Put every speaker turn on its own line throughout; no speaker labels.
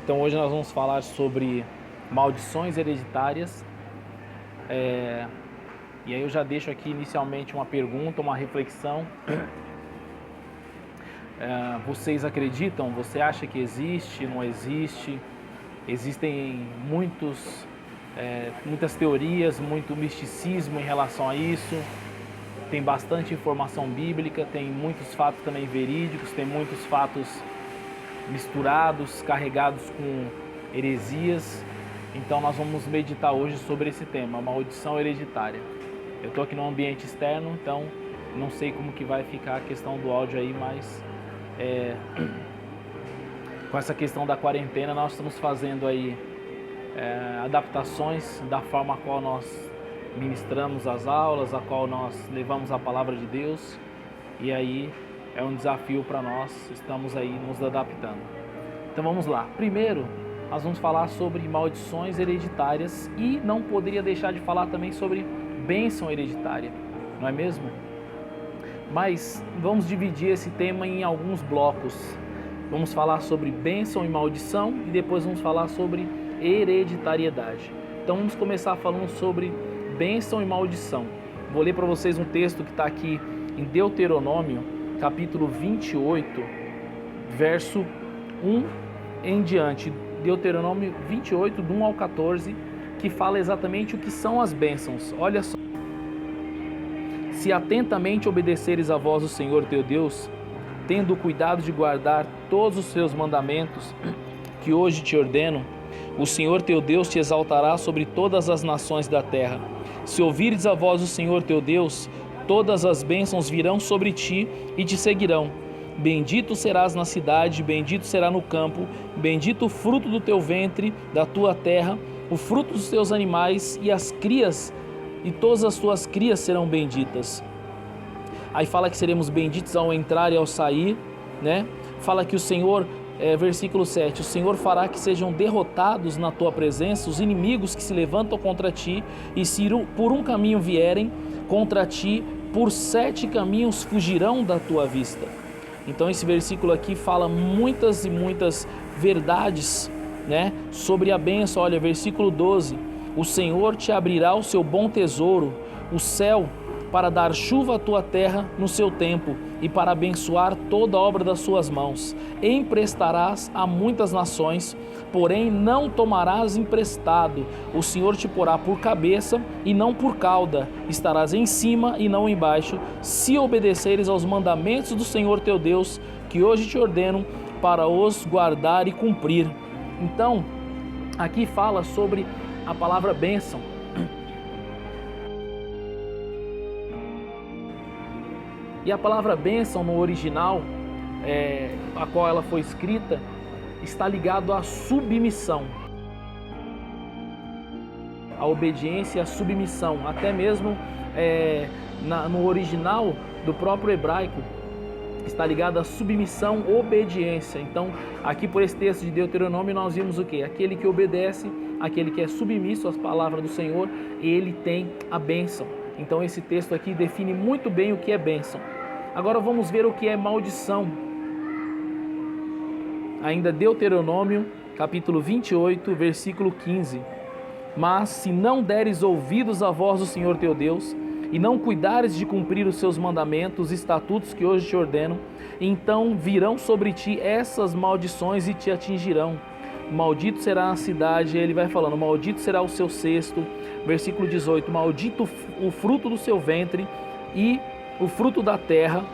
Então hoje nós vamos falar sobre maldições hereditárias. E aí eu já deixo aqui inicialmente uma pergunta, uma reflexão. Vocês acreditam? Você acha que existe? Não existe? Existem muitas teorias, muito misticismo em relação a isso. Tem bastante informação bíblica, tem muitos fatos também verídicos, tem muitos fatos misturados, carregados com heresias. Então nós vamos meditar hoje sobre esse tema, maldição hereditária. Eu estou aqui no ambiente externo, então não sei como que vai ficar a questão do áudio aí, mas com essa questão da quarentena nós estamos fazendo aí adaptações da forma a qual nós ministramos as aulas, a qual nós levamos a palavra de Deus, e aí é um desafio para nós, estamos aí nos adaptando. Então vamos lá. Primeiro, nós vamos falar sobre maldições hereditárias e não poderia deixar de falar também sobre bênção hereditária, não é mesmo? Mas vamos dividir esse tema em alguns blocos. Vamos falar sobre bênção e maldição e depois vamos falar sobre hereditariedade. Então vamos começar falando sobre bênção e maldição. Vou ler para vocês um texto que está aqui em Deuteronômio, capítulo 28, verso 1 em diante. Deuteronômio 28, do 1 ao 14, que fala exatamente o que são as bênçãos. Olha só. Se atentamente obedeceres a voz do Senhor teu Deus, tendo cuidado de guardar todos os seus mandamentos que hoje te ordeno, o Senhor teu Deus te exaltará sobre todas as nações da terra. Se ouvires a voz do Senhor teu Deus, todas as bênçãos virão sobre ti e te seguirão. Bendito serás na cidade, bendito será no campo, bendito o fruto do teu ventre, da tua terra, o fruto dos teus animais e as crias, e todas as tuas crias serão benditas. Aí fala que seremos benditos ao entrar e ao sair, né? Fala que o Senhor, versículo 7, o Senhor fará que sejam derrotados na tua presença os inimigos que se levantam contra ti, e se por um caminho vierem contra ti, por 7 caminhos fugirão da tua vista. Então esse versículo aqui fala muitas e muitas verdades, né, sobre a bênção. Olha, versículo 12, o Senhor te abrirá o seu bom tesouro, o céu, para dar chuva à tua terra no seu tempo e para abençoar toda a obra das suas mãos. Emprestarás a muitas nações, porém não tomarás emprestado. O Senhor te porá por cabeça e não por cauda. Estarás em cima e não embaixo, se obedeceres aos mandamentos do Senhor teu Deus, que hoje te ordeno para os guardar e cumprir. Então, aqui fala sobre a palavra bênção. E a palavra bênção no original, a qual ela foi escrita, está ligado à submissão. A obediência e a submissão. Até mesmo no original do próprio hebraico, está ligado à submissão, obediência. Então, aqui por esse texto de Deuteronômio, nós vimos o quê? Aquele que obedece, aquele que é submisso às palavras do Senhor, ele tem a bênção. Então esse texto aqui define muito bem o que é bênção. Agora vamos ver o que é maldição. Ainda Deuteronômio, capítulo 28, versículo 15. Mas se não deres ouvidos à voz do Senhor teu Deus, e não cuidares de cumprir os seus mandamentos e estatutos que hoje te ordeno, então virão sobre ti essas maldições e te atingirão. Maldito será a cidade, ele vai falando, maldito será o seu cesto. Versículo 18, maldito o fruto do seu ventre e o fruto da terra,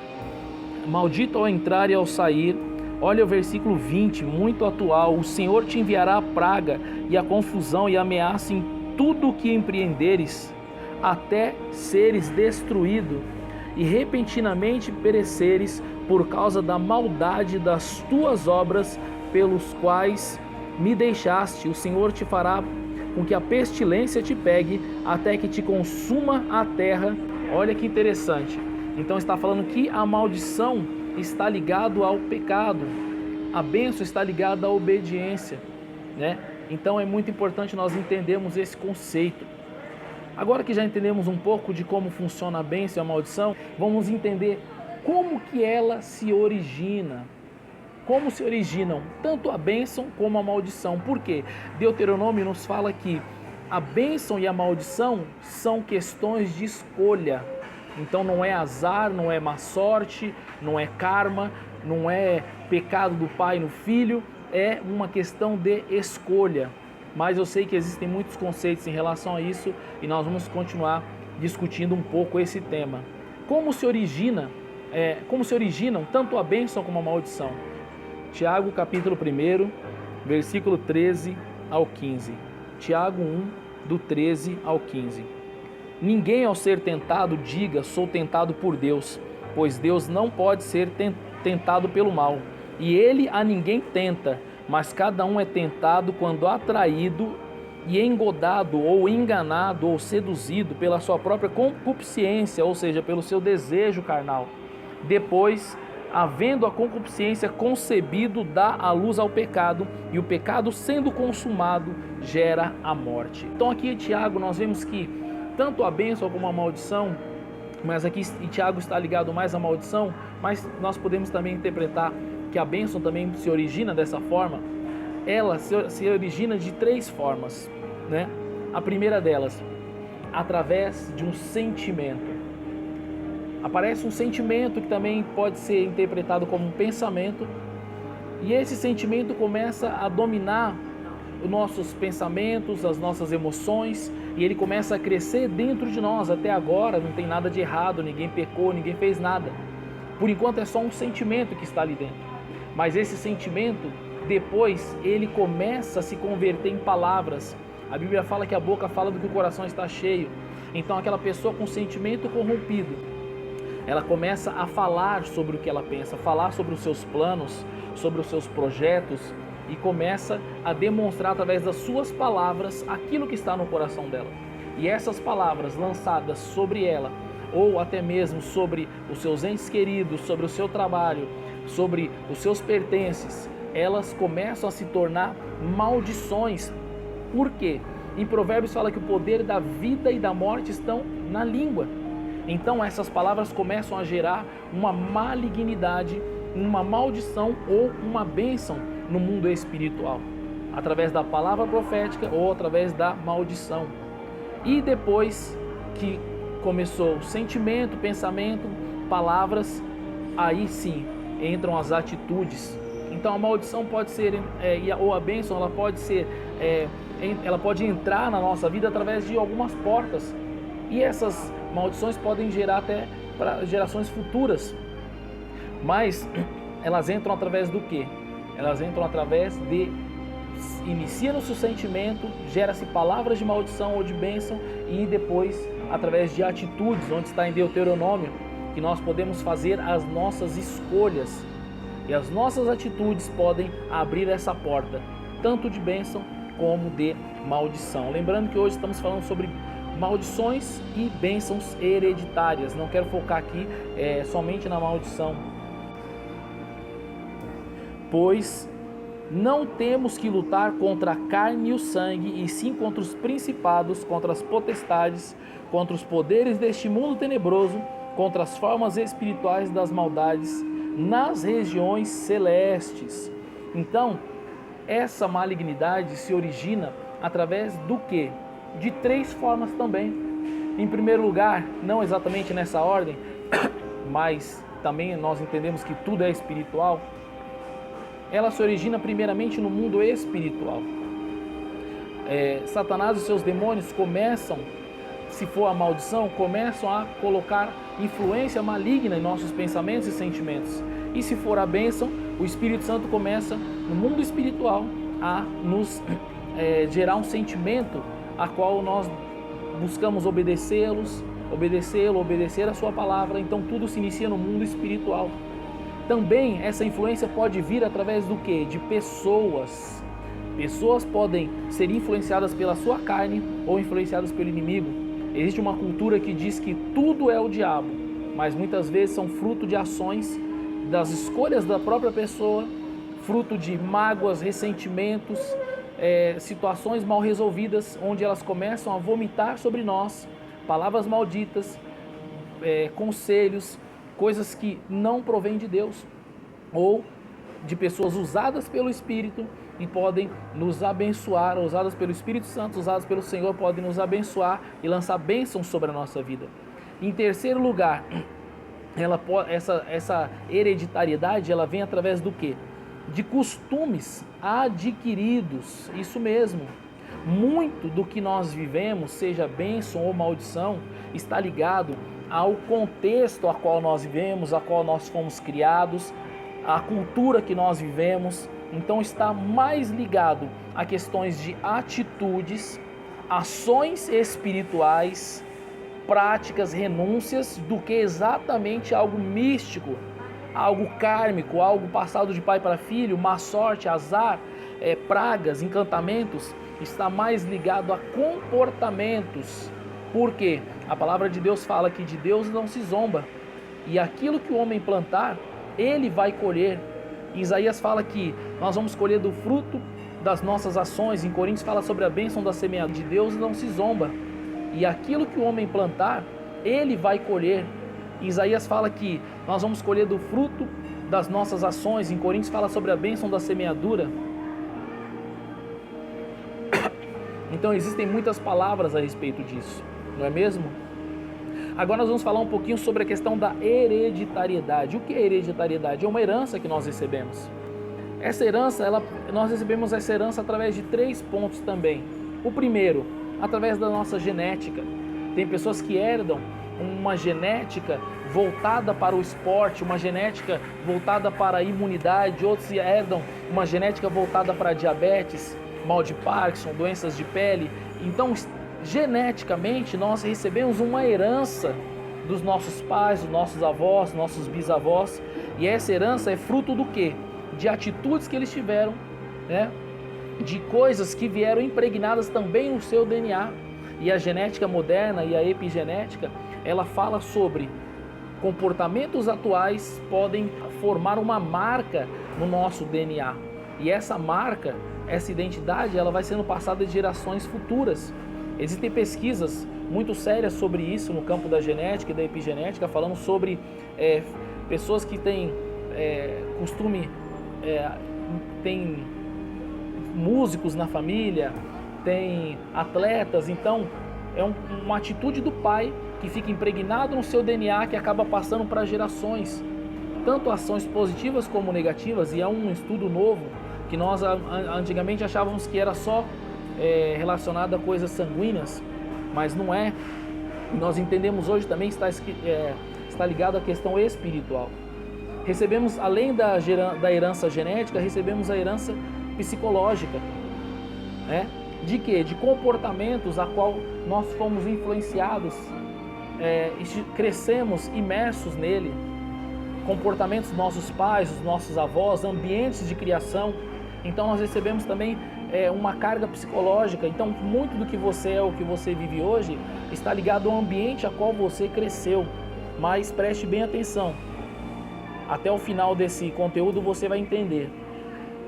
maldito ao entrar e ao sair. Olha o versículo 20, muito atual, o Senhor te enviará a praga e a confusão e a ameaça em tudo o que empreenderes, até seres destruído e repentinamente pereceres por causa da maldade das tuas obras pelos quais me deixaste. O Senhor te fará com que a pestilência te pegue até que te consuma a terra. Olha que interessante. Então está falando que a maldição está ligada ao pecado, a bênção está ligada à obediência, né? Então é muito importante nós entendermos esse conceito. Agora que já entendemos um pouco de como funciona a bênção e a maldição, vamos entender como que ela se origina. como se originam tanto a bênção como a maldição. Por quê? Deuteronômio nos fala que a bênção e a maldição são questões de escolha. Então não é azar, não é má sorte, não é karma, não é pecado do pai no filho, é uma questão de escolha. Mas eu sei que existem muitos conceitos em relação a isso e nós vamos continuar discutindo um pouco esse tema. Como se originam tanto a bênção como a maldição? Tiago capítulo 1, versículo 13 ao 15. Tiago 1, do 13 ao 15. Ninguém ao ser tentado diga, sou tentado por Deus, pois Deus não pode ser tentado pelo mal. E ele a ninguém tenta, mas cada um é tentado quando atraído e engodado ou enganado ou seduzido pela sua própria concupiscência, ou seja, pelo seu desejo carnal. Depois, havendo a concupiscência concebido, dá a luz ao pecado, e o pecado, sendo consumado, gera a morte. Então aqui em Tiago nós vemos que tanto a bênção como a maldição, mas aqui em Tiago está ligado mais à maldição, mas nós podemos também interpretar que a bênção também se origina dessa forma. Ela se origina de 3 formas, né? A primeira delas, através de um sentimento. Aparece um sentimento que também pode ser interpretado como um pensamento, e esse sentimento começa a dominar os nossos pensamentos, as nossas emoções, e ele começa a crescer dentro de nós. Até agora não tem nada de errado, ninguém pecou, ninguém fez nada. Por enquanto é só um sentimento que está ali dentro. Mas esse sentimento, depois, ele começa a se converter em palavras. A Bíblia fala que a boca fala do que o coração está cheio. Então aquela pessoa com sentimento corrompido, ela começa a falar sobre o que ela pensa, falar sobre os seus planos, sobre os seus projetos, e começa a demonstrar através das suas palavras aquilo que está no coração dela. E essas palavras lançadas sobre ela, ou até mesmo sobre os seus entes queridos, sobre o seu trabalho, sobre os seus pertences, elas começam a se tornar maldições. Por quê? Em Provérbios fala que o poder da vida e da morte estão na língua. Então essas palavras começam a gerar uma malignidade, uma maldição ou uma bênção no mundo espiritual, através da palavra profética ou através da maldição. E depois que começou o sentimento, pensamento, palavras, aí sim entram as atitudes. Então a maldição pode ser, ou a bênção, ela pode entrar na nossa vida através de algumas portas. E essas maldições podem gerar até para gerações futuras. Mas elas entram através do quê? Elas entram através de... Inicia-se o sentimento, gera-se palavras de maldição ou de bênção, e depois através de atitudes, onde está em Deuteronômio, que nós podemos fazer as nossas escolhas. E as nossas atitudes podem abrir essa porta, tanto de bênção como de maldição. Lembrando que hoje estamos falando sobre maldições e bênçãos hereditárias. Não quero focar aqui somente na maldição. Pois não temos que lutar contra a carne e o sangue, e sim contra os principados, contra as potestades, contra os poderes deste mundo tenebroso, contra as formas espirituais das maldades nas regiões celestes. Então, essa malignidade se origina através do quê? De 3 formas também. Em primeiro lugar, não exatamente nessa ordem, mas também nós entendemos que tudo é espiritual. Ela se origina primeiramente no mundo espiritual. Satanás e seus demônios começam, se for a maldição, começam a colocar influência maligna em nossos pensamentos e sentimentos. E se for a bênção, o Espírito Santo começa no mundo espiritual a nos gerar um sentimento a qual nós buscamos obedecer a sua palavra. Então tudo se inicia no mundo espiritual. Também essa influência pode vir através do quê? De pessoas. Pessoas podem ser influenciadas pela sua carne ou influenciadas pelo inimigo. Existe uma cultura que diz que tudo é o diabo, mas muitas vezes são fruto de ações, das escolhas da própria pessoa, fruto de mágoas, ressentimentos, situações mal resolvidas, onde elas começam a vomitar sobre nós palavras malditas, conselhos, coisas que não provêm de Deus, ou de pessoas usadas pelo Espírito e podem nos abençoar, usadas pelo Espírito Santo, usadas pelo Senhor, podem nos abençoar e lançar bênçãos sobre a nossa vida. Em terceiro lugar, essa hereditariedade, ela vem através do quê? De costumes adquiridos, isso mesmo. Muito do que nós vivemos, seja bênção ou maldição, está ligado ao contexto a qual nós vivemos, a qual nós fomos criados, a cultura que nós vivemos. Então está mais ligado a questões de atitudes, ações espirituais, práticas, renúncias, do que exatamente algo místico, algo kármico, algo passado de pai para filho, má sorte, azar, pragas, encantamentos. Está mais ligado a comportamentos. Por quê? A palavra de Deus fala que de Deus não se zomba. E aquilo que o homem plantar, ele vai colher. Isaías fala que nós vamos colher do fruto das nossas ações. Em Coríntios fala sobre a bênção da semeadura. De Deus não se zomba. E aquilo que o homem plantar, ele vai colher. Isaías fala que nós vamos colher do fruto das nossas ações. Em Coríntios fala sobre a bênção da semeadura. Então existem muitas palavras a respeito disso, não é mesmo? Agora nós vamos falar um pouquinho sobre a questão da hereditariedade. O que é hereditariedade? É uma herança que nós recebemos. Essa herança, nós recebemos essa herança através de 3 pontos também. O primeiro, através da nossa genética. Tem pessoas que herdam uma genética voltada para o esporte, uma genética voltada para a imunidade, outros herdam uma genética voltada para a diabetes, mal de Parkinson, doenças de pele. Então, geneticamente, nós recebemos uma herança dos nossos pais, dos nossos avós, dos nossos bisavós. E essa herança é fruto do quê? De atitudes que eles tiveram, né? De coisas que vieram impregnadas também no seu DNA. E a genética moderna e a epigenética, ela fala sobre comportamentos atuais podem formar uma marca no nosso DNA. E essa marca, essa identidade, ela vai sendo passada de gerações futuras. Existem pesquisas muito sérias sobre isso no campo da genética e da epigenética, falando sobre pessoas que têm costume, tem músicos na família, tem atletas. Então é uma atitude do pai que fica impregnado no seu DNA, que acaba passando para gerações, tanto ações positivas como negativas. E é um estudo novo que nós antigamente achávamos que era só relacionado a coisas sanguíneas, mas não é. Nós entendemos hoje também está ligado à questão espiritual. Recebemos, além da herança genética, recebemos a herança psicológica, né? De quê? De comportamentos a qual nós fomos influenciados, crescemos imersos nele. Comportamentos dos nossos pais, dos nossos avós, ambientes de criação. Então nós recebemos também uma carga psicológica. Então muito do que você é, o que você vive hoje, está ligado ao ambiente a qual você cresceu. Mas preste bem atenção. Até o final desse conteúdo você vai entender.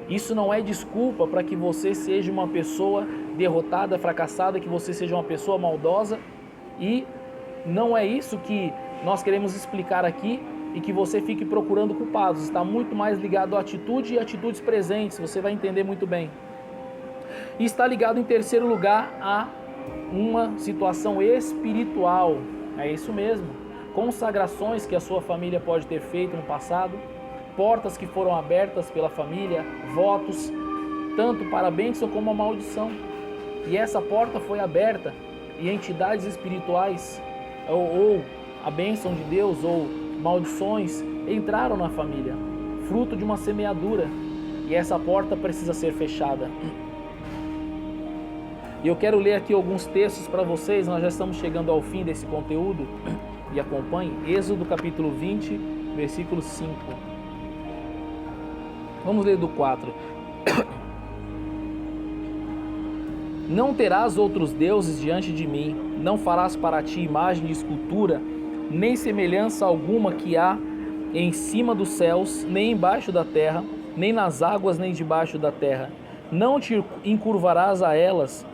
Isso não é desculpa para que você seja uma pessoa derrotada, fracassada, que você seja uma pessoa maldosa. E não é isso que nós queremos explicar aqui, e que você fique procurando culpados. Está muito mais ligado à atitude e atitudes presentes, você vai entender muito bem. E está ligado, em terceiro lugar, a uma situação espiritual. É isso mesmo. Consagrações que a sua família pode ter feito no passado, portas que foram abertas pela família, votos, tanto para a bênção como a maldição. E essa porta foi aberta e entidades espirituais, ou a bênção de Deus, ou maldições, entraram na família, fruto de uma semeadura. E essa porta precisa ser fechada. E eu quero ler aqui alguns textos para vocês. Nós já estamos chegando ao fim desse conteúdo. E acompanhe. Êxodo capítulo 20, versículo 5. Vamos ler do 4. Não terás outros deuses diante de mim, não farás para ti imagem de escultura, nem semelhança alguma que há em cima dos céus, nem embaixo da terra, nem nas águas, nem debaixo da terra. Não te encurvarás a elas,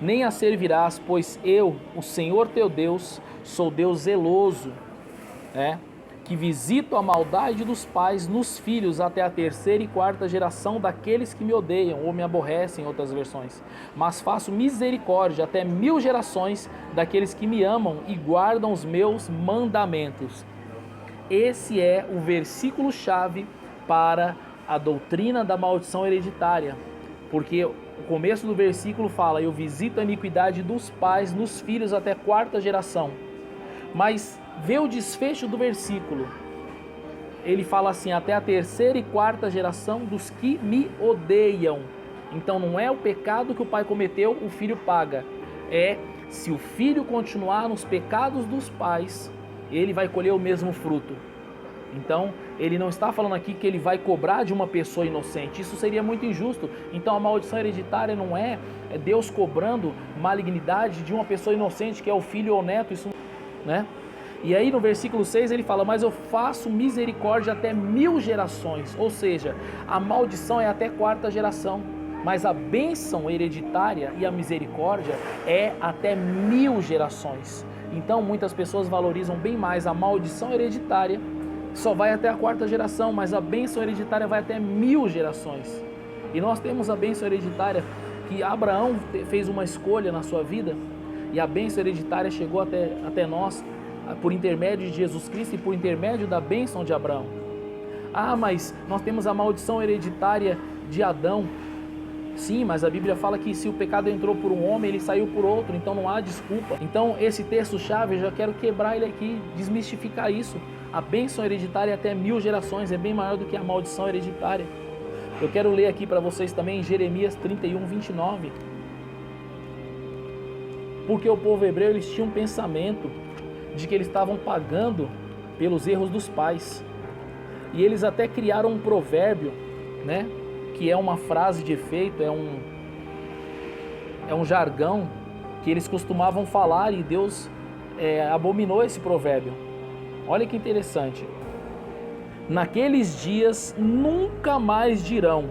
nem a servirás, pois eu, o Senhor teu Deus, sou Deus zeloso, que visito a maldade dos pais nos filhos até a terceira e quarta geração daqueles que me odeiam ou me aborrecem, em outras versões. Mas faço misericórdia até 1000 gerações daqueles que me amam e guardam os meus mandamentos. Esse é o versículo-chave para a doutrina da maldição hereditária, porque o começo do versículo fala: eu visito a iniquidade dos pais nos filhos até quarta geração. Mas vê o desfecho do versículo. Ele fala assim: até a terceira e quarta geração dos que me odeiam. Então não é o pecado que o pai cometeu, o filho paga. É, se o filho continuar nos pecados dos pais, ele vai colher o mesmo fruto. Então, ele não está falando aqui que ele vai cobrar de uma pessoa inocente. Isso seria muito injusto. Então, a maldição hereditária não é Deus cobrando malignidade de uma pessoa inocente, que é o filho ou o neto, isso, né? E aí no versículo 6 ele fala: mas eu faço misericórdia até 1000 gerações. Ou seja, a maldição é até quarta geração, mas a bênção hereditária e a misericórdia é até 1000 gerações. Então muitas pessoas valorizam bem mais a maldição hereditária, só vai até a quarta geração, mas a bênção hereditária vai até 1000 gerações. E nós temos a bênção hereditária que Abraão fez uma escolha na sua vida, e a bênção hereditária chegou até nós por intermédio de Jesus Cristo e por intermédio da bênção de Abraão. Ah, mas nós temos a maldição hereditária de Adão. Sim, mas a Bíblia fala que se o pecado entrou por um homem, ele saiu por outro, então não há desculpa. Então esse texto-chave, eu já quero quebrar ele aqui, desmistificar isso. A bênção hereditária até 1000 gerações é bem maior do que a maldição hereditária. Eu quero ler aqui para vocês também Jeremias 31, 29. Porque o povo hebreu, eles tinham um pensamento de que eles estavam pagando pelos erros dos pais. E eles até criaram um provérbio, né? Que é uma frase de efeito, é um jargão que eles costumavam falar, e Deus abominou esse provérbio. Olha que interessante. Naqueles dias nunca mais dirão: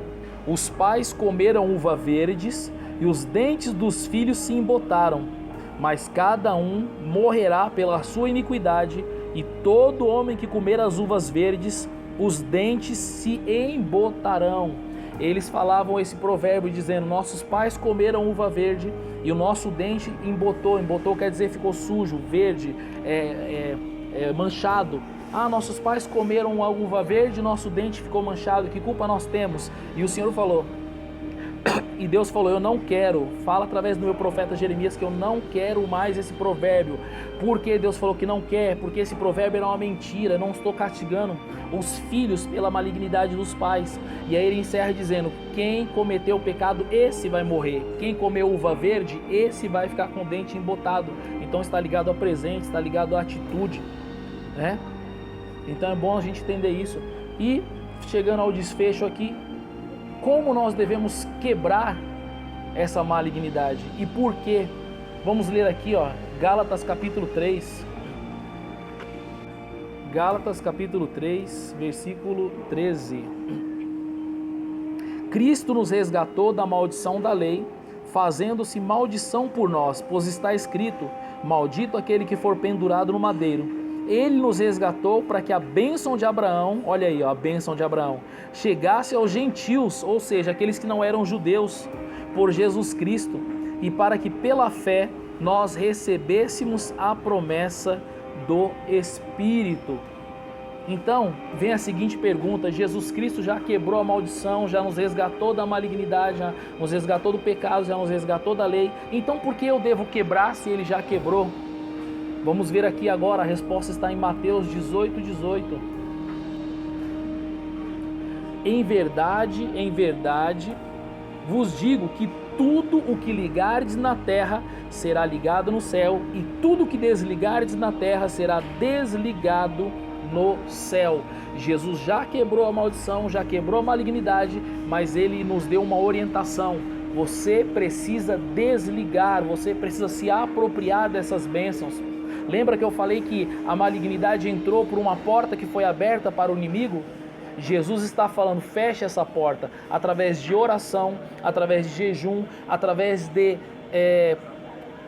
os pais comeram uva verdes e os dentes dos filhos se embotaram, mas cada um morrerá pela sua iniquidade, e todo homem que comer as uvas verdes, os dentes se embotarão. Eles falavam esse provérbio dizendo: nossos pais comeram uva verde e o nosso dente embotou. Embotou quer dizer ficou sujo, verde, manchado. Ah, nossos pais comeram a uva verde e nosso dente ficou manchado, que culpa nós temos? E o Senhor falou, e Deus falou: eu não quero, fala através do meu profeta Jeremias que eu não quero mais esse provérbio. Por que Deus falou que não quer? Porque esse provérbio era uma mentira. Eu não estou castigando os filhos pela malignidade dos pais. E aí ele encerra dizendo: quem cometeu o pecado, esse vai morrer. Quem comeu uva verde, esse vai ficar com o dente embotado. Então está ligado ao presente, está ligado à atitude, né? Então é bom a gente entender isso. E chegando ao desfecho aqui, como nós devemos quebrar essa malignidade e por quê? Vamos ler aqui, ó, Gálatas capítulo 3. Gálatas capítulo 3, versículo 13. Cristo nos resgatou da maldição da lei, fazendo-se maldição por nós, pois está escrito: maldito aquele que for pendurado no madeiro. Ele nos resgatou para que a bênção de Abraão, olha aí, ó, a bênção de Abraão, chegasse aos gentios, ou seja, aqueles que não eram judeus, por Jesus Cristo, e para que pela fé nós recebêssemos a promessa do Espírito. Então, vem a seguinte pergunta: Jesus Cristo já quebrou a maldição, já nos resgatou da malignidade, já nos resgatou do pecado, já nos resgatou da lei. Então, por que eu devo quebrar se ele já quebrou? Vamos ver aqui agora, a resposta está em Mateus 18, 18. Em verdade, vos digo que tudo o que ligardes na terra será ligado no céu, e tudo o que desligardes na terra será desligado no céu. Jesus já quebrou a maldição, já quebrou a malignidade, mas ele nos deu uma orientação. Você precisa desligar, você precisa se apropriar dessas bênçãos. Lembra que eu falei que a malignidade entrou por uma porta que foi aberta para o inimigo? Jesus está falando: feche essa porta, através de oração, através de jejum, através de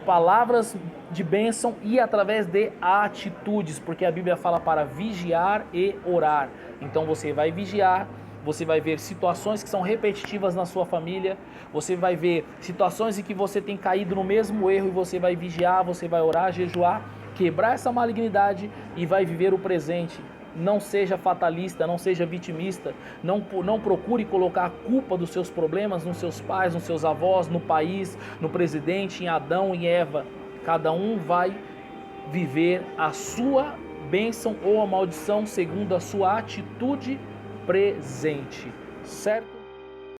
palavras de bênção e através de atitudes, porque a Bíblia fala para vigiar e orar. Então você vai vigiar, você vai ver situações que são repetitivas na sua família, você vai ver situações em que você tem caído no mesmo erro e você vai vigiar, você vai orar, jejuar, quebrar essa malignidade e vai viver o presente. Não seja fatalista, não seja vitimista, não procure colocar a culpa dos seus problemas nos seus pais, nos seus avós, no país, no presidente, em Adão e Eva. Cada um vai viver a sua bênção ou a maldição segundo a sua atitude presente, certo?